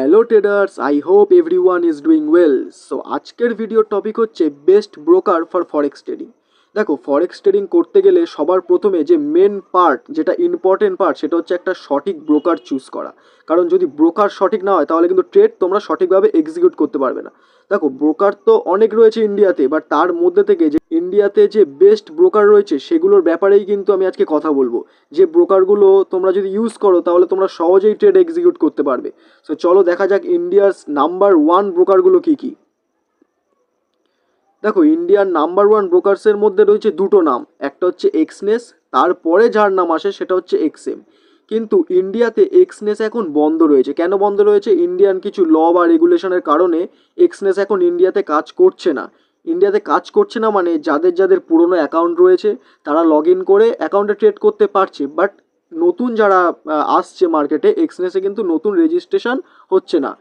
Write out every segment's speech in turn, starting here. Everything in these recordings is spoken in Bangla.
Hello traders, I hope everyone is doing well. So আজকের ভিডিওর টপিক হচ্ছে best broker for forex trading. দেখো, ফরেক্স ট্রেডিং করতে গেলে সবার প্রথমে যে মেন পার্ট, যেটা ইম্পর্টেন্ট পার্ট, সেটা হচ্ছে একটা সঠিক ব্রোকার চুজ করা। কারণ যদি ব্রোকার সঠিক না হয় তাহলে কিন্তু ট্রেড তোমরা সঠিকভাবে এক্সিকিউট করতে পারবে না। দেখো, ব্রোকার তো অনেক রয়েছে ইন্ডিয়াতে, বাট তার মধ্যে থেকে যে ইন্ডিয়াতে যে বেস্ট ব্রোকার রয়েছে সেগুলোর ব্যাপারেই কিন্তু আমি আজকে কথা বলবো। যে ব্রোকারগুলো তোমরা যদি ইউজ করো তাহলে তোমরা সহজেই ট্রেড এক্সিকিউট করতে পারবে। সো চলো দেখা যাক ইন্ডিয়ার নাম্বার ওয়ান ব্রোকারগুলো কী কী। দেখো, ইন্ডিয়ার নাম্বার ওয়ান ব্রোকার্সের মধ্যে রয়েছে দুটো নাম, একটা হচ্ছে এক্সনেস, তারপরে যার নাম আসে সেটা হচ্ছে এক্সএম। কিন্তু ইন্ডিয়াতে এক্সনেস এখন বন্ধ রয়েছে। কেন বন্ধ রয়েছে? ইন্ডিয়ান কিছু ল বা রেগুলেশনের কারণে এক্সনেস এখন ইন্ডিয়াতে কাজ করছে না। ইন্ডিয়াতে কাজ করছে না মানে যাদের যাদের পুরনো অ্যাকাউন্ট রয়েছে তারা লগ ইন করে অ্যাকাউন্টে ট্রেড করতে পারছে, বাট নতুন যারা আসছে মার্কেটে, এক্সনেসে কিন্তু নতুন রেজিস্ট্রেশন হচ্ছে না।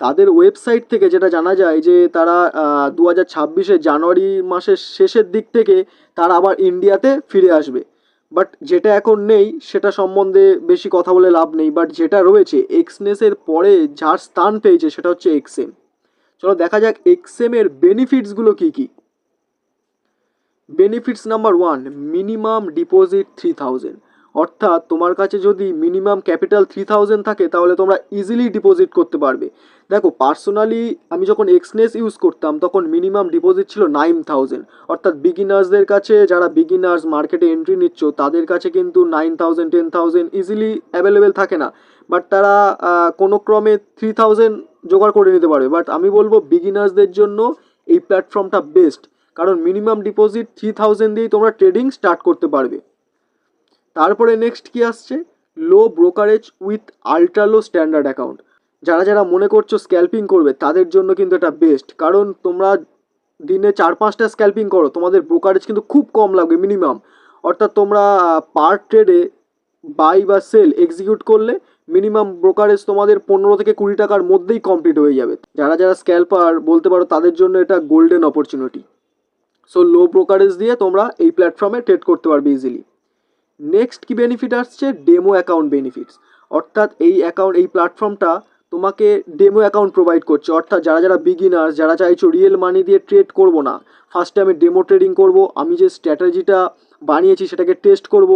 তাদের ওয়েবসাইট থেকে যেটা জানা যায় যে তারা 2026 জানুয়ারি মাসের শেষের দিক থেকে তারা আবার ইন্ডিয়াতে ফিরে আসবে। বাট যেটা এখন নেই সেটা সম্বন্ধে বেশি কথা বলে লাভ নেই, বাট যেটা রয়েছে এক্সনেসের পরে যার স্থান পেয়েছে সেটা হচ্ছে এক্সএম। চলো দেখা যাক এক্সএম এর বেনিফিটসগুলো কী কী। Benefits number one, minimum deposit 3000। অর্থাৎ তোমার কাছে যদি মিনিমাম ক্যাপিটাল 3000 থাকে তাহলে তোমরা ইজিলি ডিপোজিট করতে পারবে। দেখো, পার্সোনালি আমি যখন এক্সনেস ইউজ করতাম তখন মিনিমাম ডিপোজিট ছিল 9000। অর্থাৎ বিগিনার্সদের কাছে, যারা বিগিনার্স মার্কেটে এন্ট্রি নিচ্ছ তাদের কাছে কিন্তু 9000 10,000 ইজিলি অ্যাভেলেবেল থাকে না, বাট তারা কোনো ক্রমে 3000 জোগাড় করে নিতে পারবে। বাট আমি বলবো বিগিনার্সদের জন্য এই প্ল্যাটফর্মটা বেস্ট, কারণ মিনিমাম ডিপোজিট 3000 দিয়েই তোমরা ট্রেডিং স্টার্ট করতে পারবে। তারপরে নেক্সট কি আসছে, low brokerage with ultra low standard account. যারা যারা মনে করছো স্ক্যাল্পিং করবে তাদের জন্য কিন্তু এটা বেস্ট, কারণ তোমরা দিনে 4-5টা স্ক্যাল্পিং করো, তোমাদের ব্রোকারেজ কিন্তু খুব কম লাগবে মিনিমাম। অর্থাৎ তোমরা পার ট্রেডে বাই বা সেল এক্সিকিউট করলে মিনিমাম ব্রোকারেজ তোমাদের 15 থেকে 20 টাকার মধ্যেই কমপ্লিট হয়ে যাবে। যারা যারা স্ক্যাল্পার বলতে পারো তাদের জন্য এটা গোল্ডেন অপরচুনিটি। সো লো ব্রোকারেজ দিয়ে তোমরা এই প্ল্যাটফর্মে ট্রেড করতে পারবে ইজিলি। নেক্সট কি বেনিফিট আসছে, ডেমো অ্যাকাউন্ট বেনিফিটস। অর্থাৎ এই প্ল্যাটফর্মটা তোমাকে ডেমো অ্যাকাউন্ট প্রোভাইড করছে। অর্থাৎ যারা যারা বিগিনার্স, যারা চাইছো রিয়েল মানি দিয়ে ট্রেড করবো না, ফার্স্টে আমি ডেমো ট্রেডিং করব, আমি যে স্ট্র্যাটেজিটা বানিয়েছি সেটাকে টেস্ট করব,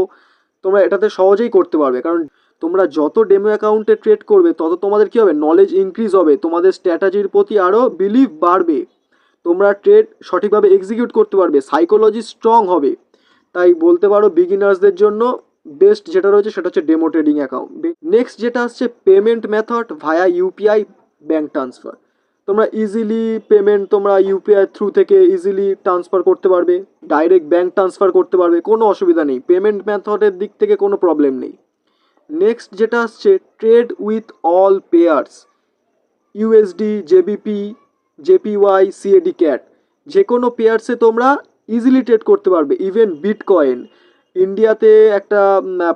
তোমরা এটাতে সহজেই করতে পারবে। কারণ তোমরা যত ডেমো অ্যাকাউন্টে ট্রেড করবে তত তোমাদের কী হবে, নলেজ ইনক্রিজ হবে, তোমাদের স্ট্র্যাটেজির প্রতি আরও বিলিভ বাড়বে, তোমরা ট্রেড সঠিকভাবে এক্সিকিউট করতে পারবে, সাইকোলজি স্ট্রং হবে। তাই বলতে পারো বিগিনার্সদের জন্য বেস্ট যেটা রয়েছে সেটা হচ্ছে ডেমো ট্রেডিং অ্যাকাউন্ট। নেক্সট যেটা আসছে পেমেন্ট মেথড ভায়া ইউপিআই ব্যাঙ্ক ট্রান্সফার। তোমরা ইজিলি পেমেন্ট তোমরা ইউপিআই থ্রু থেকে ইজিলি ট্রান্সফার করতে পারবে, ডাইরেক্ট ব্যাঙ্ক ট্রান্সফার করতে পারবে, কোনো অসুবিধা নেই, পেমেন্ট মেথডের দিক থেকে কোনো প্রবলেম নেই। নেক্সট যেটা আসছে trade with all pairs, USD, JBP, JPY, CAD cat, যে কোনো পেয়ার্সে তোমরা ইজিলি ট্রেড করতে পারবে। ইভেন বিটকয়েন, ইন্ডিয়াতে একটা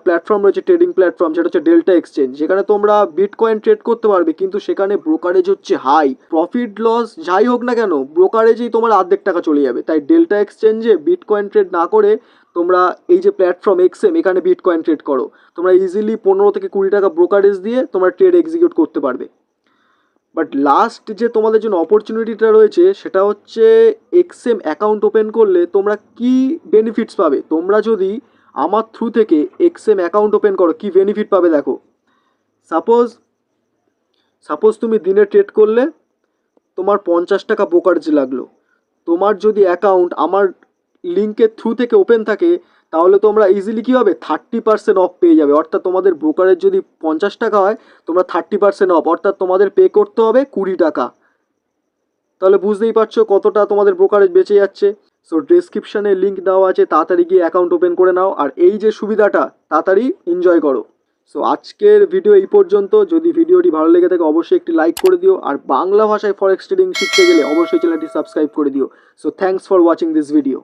প্ল্যাটফর্ম রয়েছে, ট্রেডিং প্ল্যাটফর্ম, যেটা হচ্ছে ডেল্টা এক্সচেঞ্জ, যেখানে তোমরা বিটকয়েন ট্রেড করতে পারবে, কিন্তু সেখানে ব্রোকারেজ হচ্ছে হাই। প্রফিট লস যাই হোক না কেন ব্রোকারেজেই তোমার অর্ধেক টাকা চলে যাবে। তাই ডেল্টা এক্সচেঞ্জে বিটকয়েন ট্রেড না করে তোমরা এই যে প্ল্যাটফর্ম এক্সএম, এখানে বিটকয়েন ট্রেড করো, তোমরা ইজিলি 15 থেকে 20 টাকা ব্রোকারেজ দিয়ে তোমরা ট্রেড এক্সিকিউট করতে পারবে। বাট লাস্ট যে তোমাদের জন্য অপরচুনিটিটা রয়েছে সেটা হচ্ছে এক্সএম অ্যাকাউন্ট ওপেন করলে তোমরা কি বেনিফিটস পাবে। তোমরা যদি আমার থ্রু থেকে এক্সএম অ্যাকাউন্ট ওপেন করো কি বেনিফিট পাবে দেখো। সাপোজ তুমি দিনে ট্রেড করলে তোমার 50 টাকা ব্রোকারেজ লাগলো। তোমার যদি অ্যাকাউন্ট আমার লিঙ্কের থ্রু থেকে ওপেন থাকে তাহলে তোমরা ইজিলি কী হবে, 30% অফ পেয়ে যাবে। অর্থাৎ তোমাদের ব্রোকারেজ যদি 50 টাকা হয় তোমরা 30% অফ, অর্থাৎ তোমাদের পে করতে হবে 20 টাকা। তাহলে বুঝতেই পারছো কতটা তোমাদের ব্রোকারেজ বেঁচে যাচ্ছে। সো ডেসক্রিপশানে লিঙ্ক দেওয়া আছে, তাড়াতাড়ি গিয়ে অ্যাকাউন্ট ওপেন করে নাও আর এই যে সুবিধাটা তাড়াতাড়ি এনজয় করো। সো আজকের ভিডিও এই পর্যন্ত। যদি ভিডিওটি ভালো লেগে থাকে অবশ্যই একটি লাইক করে দিও, আর বাংলা ভাষায় ফরেক্স ট্রেডিং শিখতে গেলে অবশ্যই চ্যানেলটি সাবস্ক্রাইব করে দিও। So thanks for watching this video.